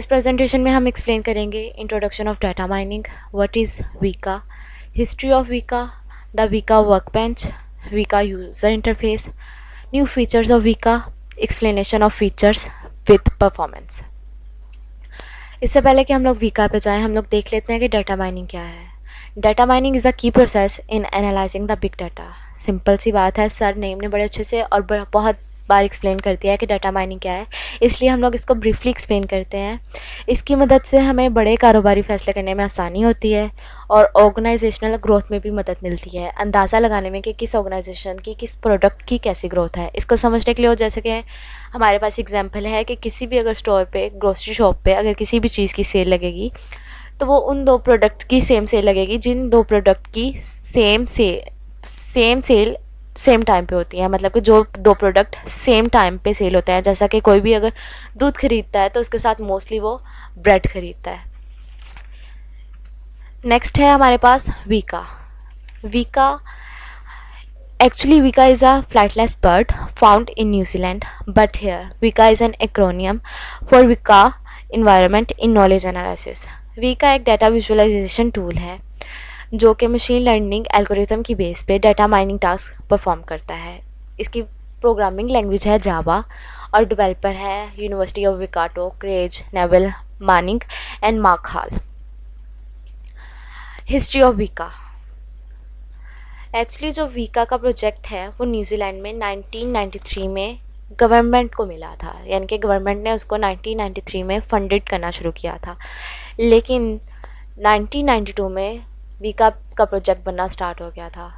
इस प्रेजेंटेशन में हम एक्सप्लेन करेंगे introduction of data mining, what is Weka, history of Weka, the Weka workbench, Weka user interface, new features of Weka, explanation of features with performance. इससे पहले कि हम लोग वीका पे जाएं, हम लोग देख लेते हैं कि डाटा माइनिंग क्या है। Data mining is a key process in analyzing the big data. Simple सी बात है, सर नेम ने बड़े अच्छे से और बहुत बार एक्सप्लेन कर दिया है कि डाटा माइनिंग क्या है, इसलिए हम लोग इसको ब्रीफली एक्सप्लेन करते हैं। इसकी मदद से हमें बड़े कारोबारी फैसले करने में आसानी होती है और ऑर्गेनाइजेशनल ग्रोथ में भी मदद मिलती है, अंदाज़ा लगाने में कि किस ऑर्गेनाइजेशन की, किस प्रोडक्ट की कैसी ग्रोथ है। इसको समझने के लिए जैसे कि हमारे पास एग्जांपल है कि किसी भी अगर स्टोर पे, ग्रोसरी शॉप पे अगर किसी भी चीज़ की सेल लगेगी तो वो उन दो प्रोडक्ट की सेम सेल लगेगी जिन दो प्रोडक्ट की सेम सेल सेम टाइम पे होती है। मतलब कि जो दो प्रोडक्ट सेम टाइम पे सेल होते हैं, जैसा कि कोई भी अगर दूध खरीदता है तो उसके साथ मोस्टली वो ब्रेड खरीदता है। नेक्स्ट है हमारे पास वीका। Actually, Vika is a flightless bird found in New Zealand, but here Vika is an acronym for Vika Environment in Knowledge Analysis. Vika एक डाटा विजुअलाइजेशन टूल है जो कि मशीन लर्निंग एल्गोरिथम की base पे data mining task perform करता है। इसकी programming language है जावा और डेवलपर है university of Waikato, Craig, Nevill, Manning and Mark Hall. History of Weka. Actually जो वीका का प्रोजेक्ट है वो न्यूजीलैंड में 1993 में गवर्नमेंट को मिला था, यानी कि गवर्नमेंट ने उसको 1993 में फंडेड करना शुरू किया था। लेकिन 1992 में वीका का प्रोजेक्ट बनना स्टार्ट हो गया था।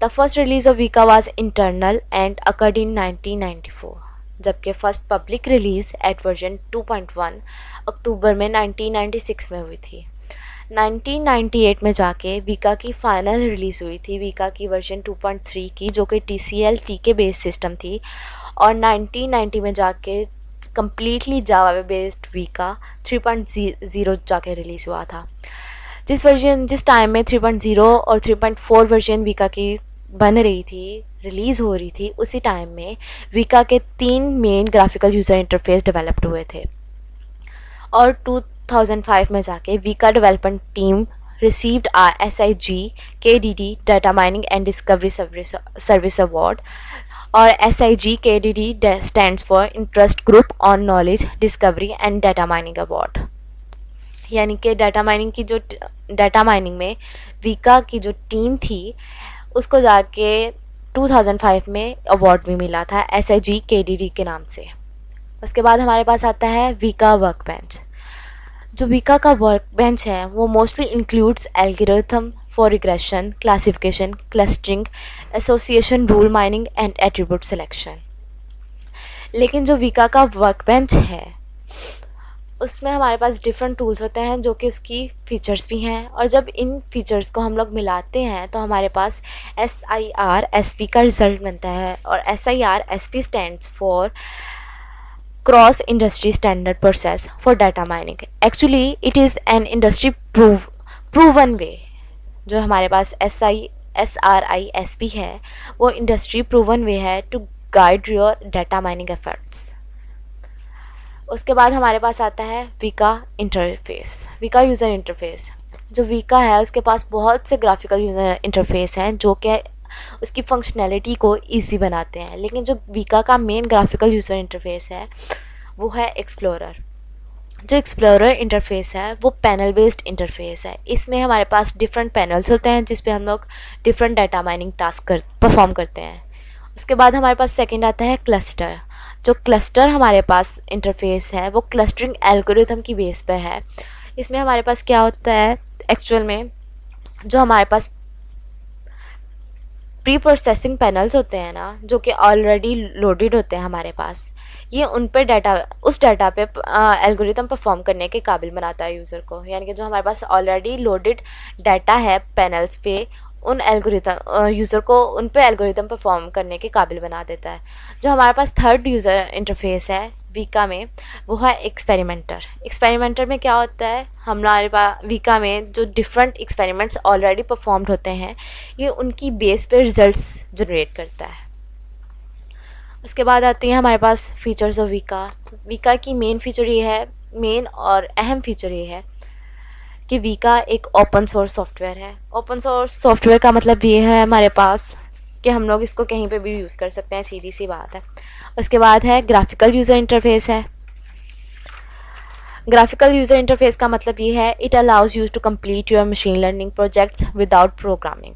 The first release of Weka was internal and occurred in 1994, जबकि first public release at version 2.1 अक्टूबर में 1996 में हुई थी। 1998 में जाके वीका की फाइनल रिलीज़ हुई थी, वीका की वर्जन 2.3 की, जो कि TCL के बेस्ड सिस्टम थी। और 1990 में जाके कम्प्लीटली जावा बेस्ड वीका 3.0 जाके रिलीज़ हुआ था। जिस टाइम में 3.0 और 3.4 वर्जन वीका की बन रही थी, रिलीज़ हो रही थी, उसी टाइम में वीका के 3 मेन ग्राफिकल यूज़र इंटरफेस डेवलप्ड हुए थे। और 2005 में जाके Weka development team received SIG KDD data mining and discovery service award. और SIG KDD stands for interest group on knowledge discovery and data mining award. यानी कि डाटा माइनिंग में वीका की जो टीम थी उसको जाके 2005 में अवार्ड भी मिला था SIG KDD के नाम से। उसके बाद हमारे पास आता है वीका वर्कबेंच। जो वीका का वर्कबेंच है वो mostly includes algorithm for regression, classification, clustering, association, rule mining and attribute selection. लेकिन जो वीका का वर्कबेंच है उसमें हमारे पास डिफरेंट टूल्स होते हैं जो कि उसकी फ़ीचर्स भी हैं, और जब इन फीचर्स को हम लोग मिलाते हैं तो हमारे पास SIRSP का रिज़ल्ट बनता है। और SIRSP stands for cross industry standard process for data mining. Actually it is an industry proven वे। जो हमारे पास SIRISP है वो इंडस्ट्री प्रूवन वे है to guide your data mining efforts. उसके बाद हमारे पास आता है वीका यूज़र इंटरफेस। जो वीका है उसके पास बहुत से ग्राफिकल यूज़र इंटरफेस हैं जो कि उसकी फंक्शनैलिटी को इजी बनाते हैं। लेकिन जो वीका का मेन ग्राफिकल यूज़र इंटरफेस है वो है एक्सप्लोरर। जो एक्सप्लोरर इंटरफेस है वो पैनल बेस्ड इंटरफेस है। इसमें हमारे पास डिफरेंट पैनल्स होते हैं जिस पे हम लोग different data mining task perform करते हैं। उसके बाद हमारे पास सेकंड आता है क्लस्टर। जो क्लस्टर हमारे पास इंटरफेस है वो क्लस्टरिंग एल्गोरिथम की बेस पर है। इसमें हमारे पास क्या होता है एक्चुअल में, जो हमारे पास प्री प्रोसेसिंग पैनल्स होते हैं ना, जो कि ऑलरेडी लोडेड होते हैं हमारे पास, ये उन पे उस डाटा पे एल्गोरिथम परफॉर्म करने के काबिल बनाता है यूज़र को। यानी कि जो हमारे पास ऑलरेडी लोडेड डाटा है पैनल्स पे, उन एल्गोरिथम यूज़र को उन पे एल्गोरिथम परफॉर्म करने के काबिल बना देता है। जो हमारे पास थर्ड यूज़र इंटरफेस है वीका में वो है एक्सपेरिमेंटर में क्या होता है, हमारे पास वीका में जो डिफरेंट एक्सपेरिमेंट्स ऑलरेडी परफॉर्म्ड होते हैं ये उनकी बेस पे रिजल्ट्स जनरेट करता है। उसके बाद आती हैं हमारे पास फीचर्स ऑफ वीका की मेन फीचर ये है मेन और अहम फीचर ये है कि वीका एक ओपन सोर्स सॉफ्टवेयर है। ओपन सोर्स सॉफ्टवेयर का मतलब ये है हमारे पास कि हम लोग इसको कहीं पे भी यूज़ कर सकते हैं, सीधी सी बात है। उसके बाद है ग्राफिकल यूज़र इंटरफेस है। ग्राफिकल यूज़र इंटरफेस का मतलब ये है it allows you to complete your machine learning projects without programming.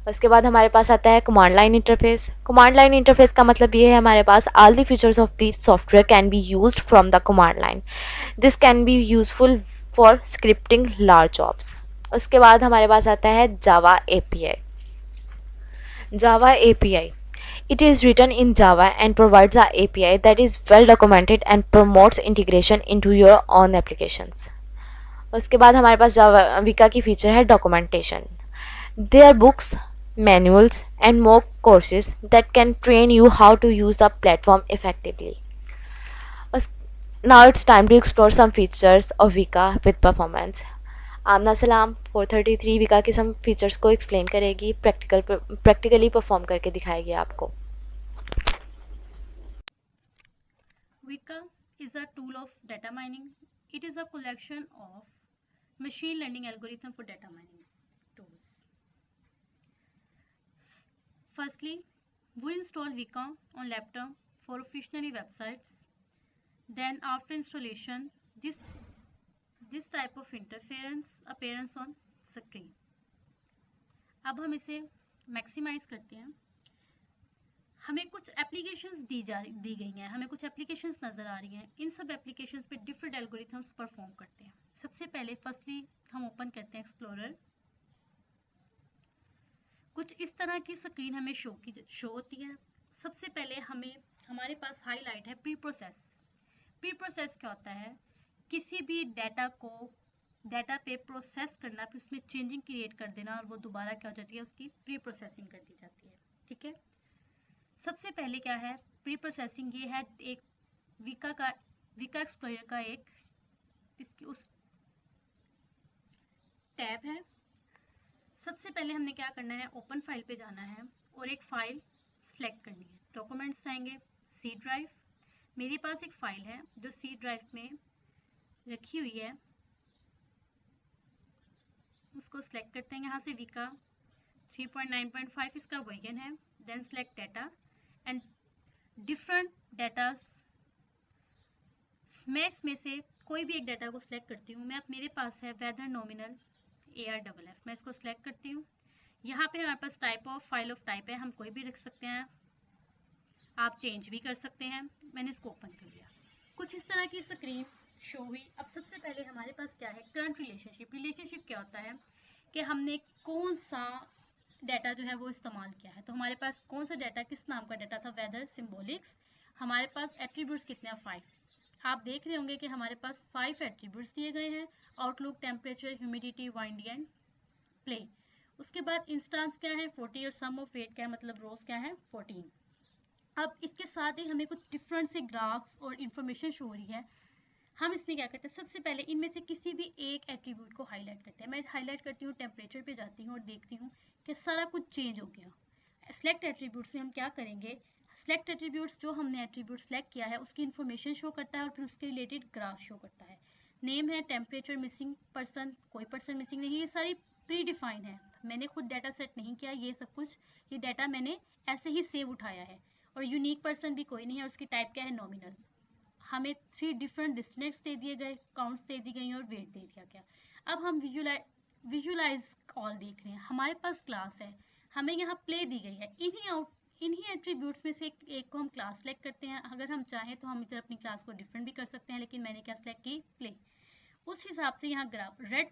उसके बाद हमारे पास आता है command line interface. Command line interface का मतलब ये है हमारे पास all the features of the software can be used from the command line. This can be useful for scripting large jobs. उसके बाद हमारे पास आता है Java API. Java API, it is written in Java and provides a API that is well documented and promotes integration into your own applications. उसके बाद हमारे पास जावा विका की फीचर है documentation. There are books, manuals and mock courses that can train you how to use the platform effectively. Now it's time to explore some features of Vika with performance. आमना सलाम 433 विका के सम features को explain करेगी, practically perform करके दिखाएगी आपको। Weka is a tool of data mining. It is a collection of machine learning algorithm for data mining tools. Firstly, we install Weka on laptop for occasionally websites. Then after installation, this type of interference appearance on screen. अब हम इसे maximise करते हैं। हमें कुछ applications दी गई हैं, हमें कुछ एप्लीकेशंस नज़र आ रही हैं। इन सब एप्लीकेशंस पे डिफरेंट एल्गोरिथम्स परफॉर्म करते हैं। सबसे पहले फर्स्टली हम ओपन करते हैं एक्सप्लोरर। कुछ इस तरह की स्क्रीन हमें शो होती है। सबसे पहले हमारे पास हाईलाइट है प्री प्रोसेस। प्री प्रोसेस क्या होता है? किसी भी डाटा पे प्रोसेस करना, फिर उसमें चेंजिंग क्रिएट कर देना और वो दोबारा क्या हो जाती है, उसकी प्री प्रोसेसिंग कर दी जाती है। ठीक है, सबसे पहले क्या है प्री प्रोसेसिंग? ये है एक विका एक्सप्लोरर का एक इसकी उस टैब है। सबसे पहले हमने क्या करना है, ओपन फाइल पे जाना है और एक फाइल सेलेक्ट करनी है। डॉक्यूमेंट्स आएंगे, सी ड्राइव। मेरे पास एक फाइल है जो सी ड्राइव में रखी हुई है, उसको सिलेक्ट करते हैं। यहाँ से विका 3.9.5 इसका वर्जन है। Then select data and different data. मैं इसमें से कोई भी एक डाटा को सिलेक्ट करती हूँ। मेरे पास है वेदर नॉमिनल ARFF, मैं इसको सिलेक्ट करती हूँ। यहाँ पे हमारे पास type of file of type है, हम कोई भी रख सकते हैं, आप चेंज भी कर सकते हैं। मैंने इसको ओपन कर लिया। कुछ इस तरह की स्क्रीन शो हुई। अब सबसे पहले हमारे पास क्या है, करंट रिलेशनशिप। रिलेशनशिप क्या होता है कि हमने कौन सा डाटा जो है वो इस्तेमाल किया है। तो हमारे पास कौन सा डाटा, किस नाम का डाटा था, वेदर सिंबॉलिक्स। हमारे पास एट्रीब्यूट्स कितने हैं, 5। आप देख रहे होंगे कि हमारे पास 5 एट्रीब्यूट्स दिए गए हैं, outlook, temperature, humidity, windy and play. उसके बाद इंस्टांस क्या है, 40, और सम ऑफ वेट क्या है, मतलब रोज क्या है, 14। अब इसके साथ ही हमें कुछ डिफरेंट से ग्राफ्स और इन्फॉर्मेशन शो हो रही है। हम इसमें क्या करते हैं, सबसे पहले इनमें से किसी भी एक एट्रीब्यूट को हाईलाइट करते हैं। मैं हाईलाइट करती हूँ, टेम्परेचर पे जाती हूँ और देखती हूँ कि सारा कुछ चेंज हो गया। सेलेक्ट एट्रीब्यूट्स में हम क्या करेंगे, सेलेक्ट एट्रीब्यूट्स, जो हमने एट्रीब्यूट सेलेक्ट किया है उसकी इन्फॉर्मेशन शो करता है और फिर उसके रिलेटेड ग्राफ शो करता है। नेम है, टेम्परेचर, मिसिंग पर्सन, कोई पर्सन मिसिंग नहीं, ये सारी प्री डिफाइंड है। मैंने खुद डाटा सेट नहीं किया, ये सब कुछ ये डाटा मैंने ऐसे ही सेव उठाया है। और यूनिक पर्सन भी कोई नहीं है, उसकी टाइप क्या है, नॉमिनल। हमें 3 डिफरेंट डिस्टेंस दे दिए गए, काउंट्स दे दी गई और वेट दे दिया गया। अब हम विजुलाइज ऑल देख रहे हैं। हमारे पास क्लास है, हमें यहाँ प्ले दी गई है। इन्हीं एट्रीब्यूट्स में से एक को हम क्लास सेलेक्ट करते हैं। अगर हम चाहें तो हम इधर अपनी क्लास को डिफरेंट भी कर सकते हैं, लेकिन मैंने क्या सेलेक्ट की, प्ले। उस हिसाब से यहाँ ग्राफ रेड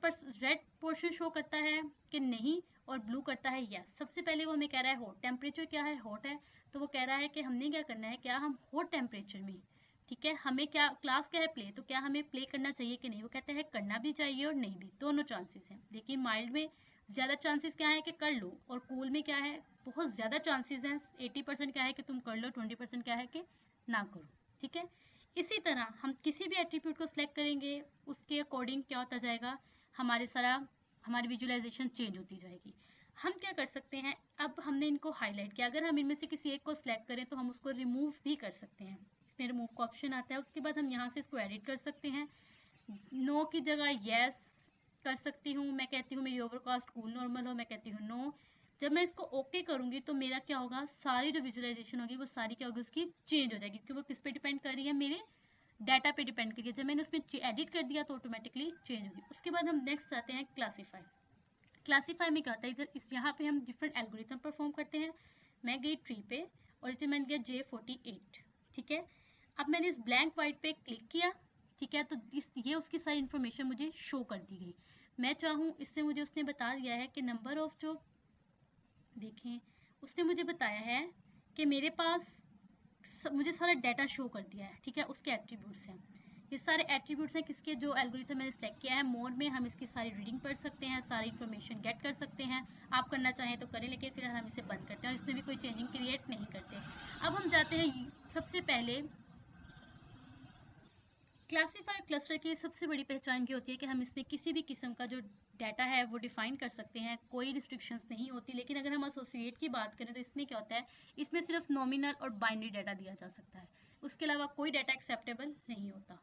पोर्शन शो करता है कि नहीं, और ब्लू करता है यस। सबसे पहले वो हमें कह रहा है हॉट, टेम्परेचर क्या है, हॉट है, तो वो कह रहा है कि हमने क्या करना है, क्या हम हॉट टेम्परेचर में, ठीक है, हमें क्या क्लास क्या है, प्ले, तो क्या हमें प्ले करना चाहिए कि नहीं। वो कहते हैं करना भी चाहिए और नहीं भी, दोनों चांसेस हैं। देखिए माइल्ड में ज़्यादा चांसेस क्या है कि कर लो, और कूल में क्या है, बहुत ज़्यादा चांसेस हैं, 80% क्या है कि तुम कर लो, 20% क्या है कि ना करो। ठीक है, इसी तरह हम किसी भी एट्रीब्यूट को सिलेक्ट करेंगे, उसके अकॉर्डिंग क्या होता जाएगा, हमारी विजुअलाइजेशन चेंज होती जाएगी। हम क्या कर सकते हैं, अब हमने इनको हाईलाइट किया, अगर हम इनमें से किसी एक को सिलेक्ट करें तो हम उसको रिमूव भी कर सकते हैं। इसमें रिमूव का ऑप्शन आता है। उसके बाद हम यहाँ से इसको एडिट कर सकते हैं। नो की जगह येस कर सकती हूँ, मैं कहती हूँ मेरी ओवरकास्ट कूल नॉर्मल हो, मैं कहती हूँ नो। जब मैं इसको ओके करूँगी तो मेरा क्या होगा, सारी जो विजुअलाइजेशन होगी वो सारी क्या होगी, उसकी चेंज हो जाएगी, क्योंकि वो किस पे डिपेंड कर रही है, मेरे डाटा पे डिपेंड करिए। जब मैंने उसमें एडिट कर दिया तो ऑटोमेटिकली चेंज होगी। उसके बाद हम नेक्स्ट आते हैं क्लासीफाई। क्लासीफाई में क्या होता है, इस यहाँ पे हम डिफरेंट एल्गोरिथम परफॉर्म करते हैं। मैं गई ट्री पे और इसे मैंने दिया J48, ठीक है। अब मैंने इस ब्लैंक वाइट पे क्लिक किया, ठीक है, तो ये उसकी सारी इन्फॉर्मेशन मुझे शो कर दी गई। मैं चाहूँ, इसमें मुझे उसने बता दिया है कि नंबर ऑफ जो, देखें, उसने मुझे बताया है कि मेरे पास मुझे सारा डाटा शो कर दिया है, ठीक है, उसके एट्रीब्यूट्स हैं। ये सारे एट्रीब्यूट्स हैं किसके, जो एल्गोरिथम मैंने सेलेक्ट किया है। मोर में हम इसकी सारी रीडिंग पढ़ सकते हैं, सारी इन्फॉर्मेशन गेट कर सकते हैं। आप करना चाहें तो करें, लेकिन फिर हम इसे बंद करते हैं और इसमें भी कोई चेंजिंग क्रिएट नहीं करते। अब हम जाते हैं सबसे पहले क्लासीफायर क्लस्टर की सबसे बड़ी पहचान ये होती है कि हम इसमें किसी भी किस्म का जो डाटा है वो डिफाइन कर सकते हैं, कोई रिस्ट्रिक्शंस नहीं होती। लेकिन अगर हम एसोसिएट की बात करें तो इसमें क्या होता है, इसमें सिर्फ नॉमिनल और बाइनरी डाटा दिया जा सकता है, उसके अलावा कोई डाटा एक्सेप्टेबल नहीं होता।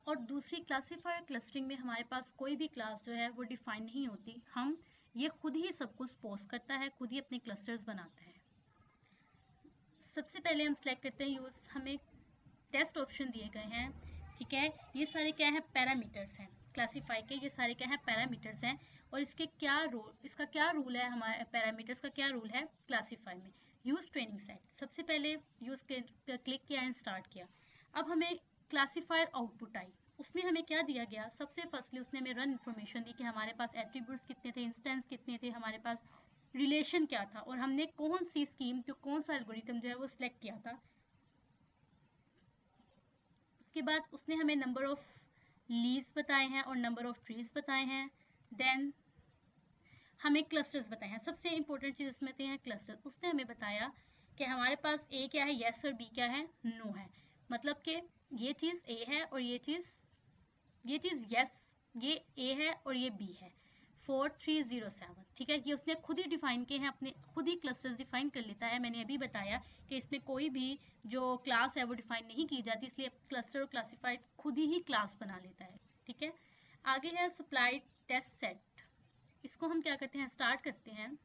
और दूसरी क्लासीफायर क्लस्टरिंग में हमारे पास कोई भी क्लास जो है वो डिफाइन नहीं होती, हम ये खुद ही सब कुछ पोस्ट करता है, खुद ही अपने क्लस्टर्स बनाता है। सबसे पहले हम सेलेक्ट करते हैं यूज़, हमें टेस्ट ऑप्शन दिए गए हैं, ठीक है। ये सारे क्या है, पैरामीटर्स हैं क्लासीफाई के, ये सारे क्या है, पैरामीटर्स हैं। और इसके क्या रोल, इसका क्या रूल है, हमारे पैरामीटर्स का क्या रूल है क्लासीफाई में। यूज़ ट्रेनिंग सेट, सबसे पहले यूज़ क्लिक किया एंड स्टार्ट किया। अब हमें क्लासीफायर आउटपुट आई, उसमें हमें क्या दिया गया, सबसे फर्स्टली उसने हमें रन इन्फॉर्मेशन दी कि हमारे पास एट्रीब्यूट्स कितने थे, इंस्टेंस कितने थे, हमारे पास रिलेशन क्या था, और हमने कौन सी स्कीम, जो कौन सा एल्गोरिथम जो है वो सिलेक्ट किया था। उसके बाद उसने हमें नंबर ऑफ लीव्स बताए हैं और नंबर ऑफ ट्रीज बताए हैं। देन हमें क्लस्टर्स बताए हैं, सबसे इंपॉर्टेंट चीज़ उसमें हैं क्लस्टर। उसने हमें बताया कि हमारे पास ए क्या है, येस, और बी क्या है, नो है। मतलब कि ये चीज़ ए है और ये चीज़ येस, ये ए है और ये बी है। 4307, ठीक है, ये उसने खुद ही डिफाइन किए हैं, अपने खुद ही क्लस्टर्स डिफाइन कर लेता है। मैंने अभी बताया कि इसमें कोई भी जो क्लास है वो डिफाइन नहीं की जाती, इसलिए क्लस्टर और क्लासीफाइड खुद ही क्लास बना लेता है, ठीक है। आगे है सप्लाई टेस्ट सेट, इसको हम क्या करते हैं, स्टार्ट करते हैं।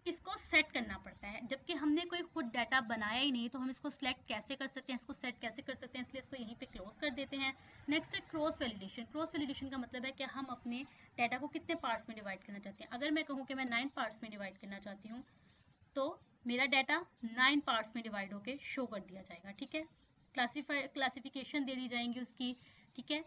इसको सेट करना पड़ता है, जबकि हमने कोई खुद डाटा बनाया ही नहीं, तो हम इसको सिलेक्ट कैसे कर सकते हैं, इसको सेट कैसे कर सकते हैं, इसलिए इसको यहीं पे क्लोज कर देते हैं। नेक्स्ट है क्रॉस वैलिडेशन। क्रॉस वैलिडेशन का मतलब है कि हम अपने डाटा को कितने पार्ट्स में डिवाइड करना चाहते हैं। अगर मैं कहूँ कि मैं 9 पार्ट्स में डिवाइड करना चाहती हूँ, तो मेरा डाटा 9 पार्ट्स में डिवाइड होकर शो कर दिया जाएगा, ठीक है। क्लासिफिकेशन दे दी जाएंगी उसकी, ठीक है,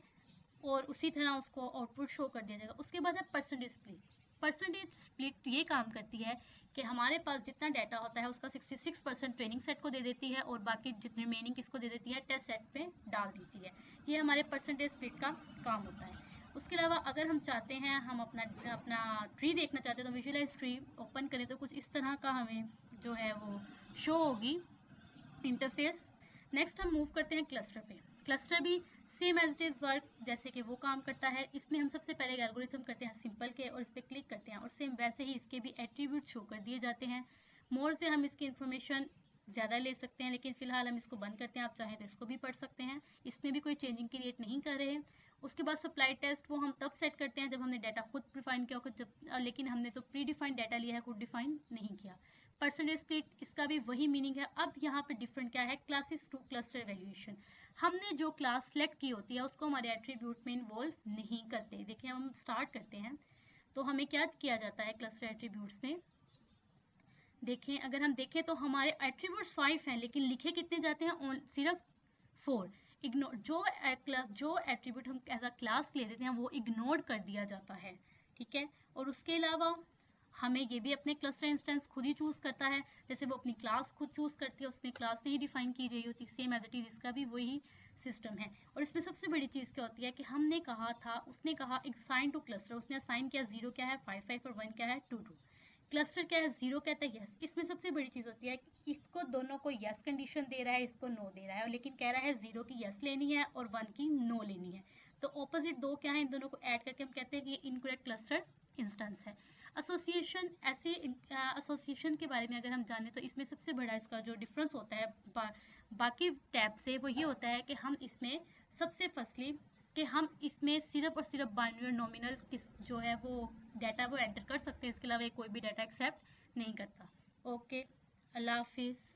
और उसी तरह उसको आउटपुट शो कर दिया जाएगा। उसके बाद है परसेंटेज स्प्लिट। परसेंटेज स्प्लिट ये काम करती है कि हमारे पास जितना डाटा होता है उसका 66% ट्रेनिंग सेट को दे देती है और बाकी जितने रिमेनिंग किसको दे देती है, टेस्ट सेट पे डाल देती है। ये हमारे परसेंटेज स्प्लिट का काम होता है। उसके अलावा अगर हम चाहते हैं, हम अपना ट्री देखना चाहते हैं, तो विजुअलाइज ट्री ओपन करें तो कुछ इस तरह का हमें जो है वो शो होगी इंटरफेस। नेक्स्ट हम मूव करते हैं क्लस्टर पे। क्लस्टर भी same as it is work जैसे कि वो काम करता है। इसमें हम सबसे पहले एल्गोरिथम करते हैं सिंपल के और इस पर क्लिक करते हैं और सेम वैसे ही इसके भी एट्रीब्यूट शो कर दिए जाते हैं। मोर से हम इसकी इन्फॉर्मेशन ज़्यादा ले सकते हैं, लेकिन फिलहाल हम इसको बंद करते हैं। आप चाहें तो इसको भी पढ़ सकते हैं, इसमें भी कोई चेंजिंग क्रिएट नहीं कर रहे हैं। उसके बाद सप्लाई टेस्ट वो हम तब सेट करते हैं जब हमने डाटा खुद डिफाइन किया होगा, लेकिन हमने तो प्री डिफाइंड डाटा लिया है, खुद डिफाइन नहीं किया। परसेंटेज स्प्लिट, इसका भी वही मीनिंग है। अब यहाँ पे डिफरेंट क्या है, क्लासेस टू क्लस्टर एवेल्यूएशन। हमने जो क्लास सेलेक्ट की होती है उसको हमारे एट्रीब्यूट में इन्वॉल्व नहीं करते। देखिए हम स्टार्ट करते हैं तो हमें क्या किया जाता है क्लस्टर एट्रीब्यूट्स में, देखें अगर हम देखें तो हमारे एट्रीब्यूट्स 5 हैं, लेकिन लिखे कितने जाते हैं, सिर्फ 4। इग्नोर जो एट्रीब्यूट हम एज अ क्लास ले देते हैं वो इग्नोर कर दिया जाता है, ठीक है। और उसके अलावा हमें ये भी अपने क्लस्टर इंस्टेंस खुद ही चूज़ करता है, जैसे वो अपनी क्लास खुद चूज़ करती है, उसमें क्लास नहीं डिफाइन की गई होती, सेम एज इट इज इसका भी वही सिस्टम है। और इसमें सबसे बड़ी चीज़ क्या होती है कि हमने कहा था, उसने कहा असाइन टू क्लस्टर, उसने असाइन किया 0 क्या है 5 5 और 1 क्या है 2 2। क्लस्टर क्या है, 0 कहता है यस। इसमें सबसे बड़ी चीज़ होती है कि इसको दोनों को यस कंडीशन दे रहा है, इसको नो दे रहा है, लेकिन कह रहा है 0 की यस लेनी है और 1 की नो लेनी है। तो ऑपोजिट दो क्या है, इन दोनों को ऐड करके हम कहते हैं कि ये इनकरेक्ट क्लस्टर इंस्टेंस है। एसोसिएशन, ऐसे एसोसिएशन के बारे में अगर हम जाने तो इसमें सबसे बड़ा इसका जो डिफरेंस होता है बाकी टैब से वो ये होता है कि हम इसमें सबसे फर्स्टली कि हम इसमें सिर्फ और सिर्फ बाइनरी और नॉमिनल किस जो है वो डाटा वो एंटर कर सकते हैं, इसके अलावा कोई भी डाटा एक्सेप्ट नहीं करता। ओके, अल्लाह हाफिज़।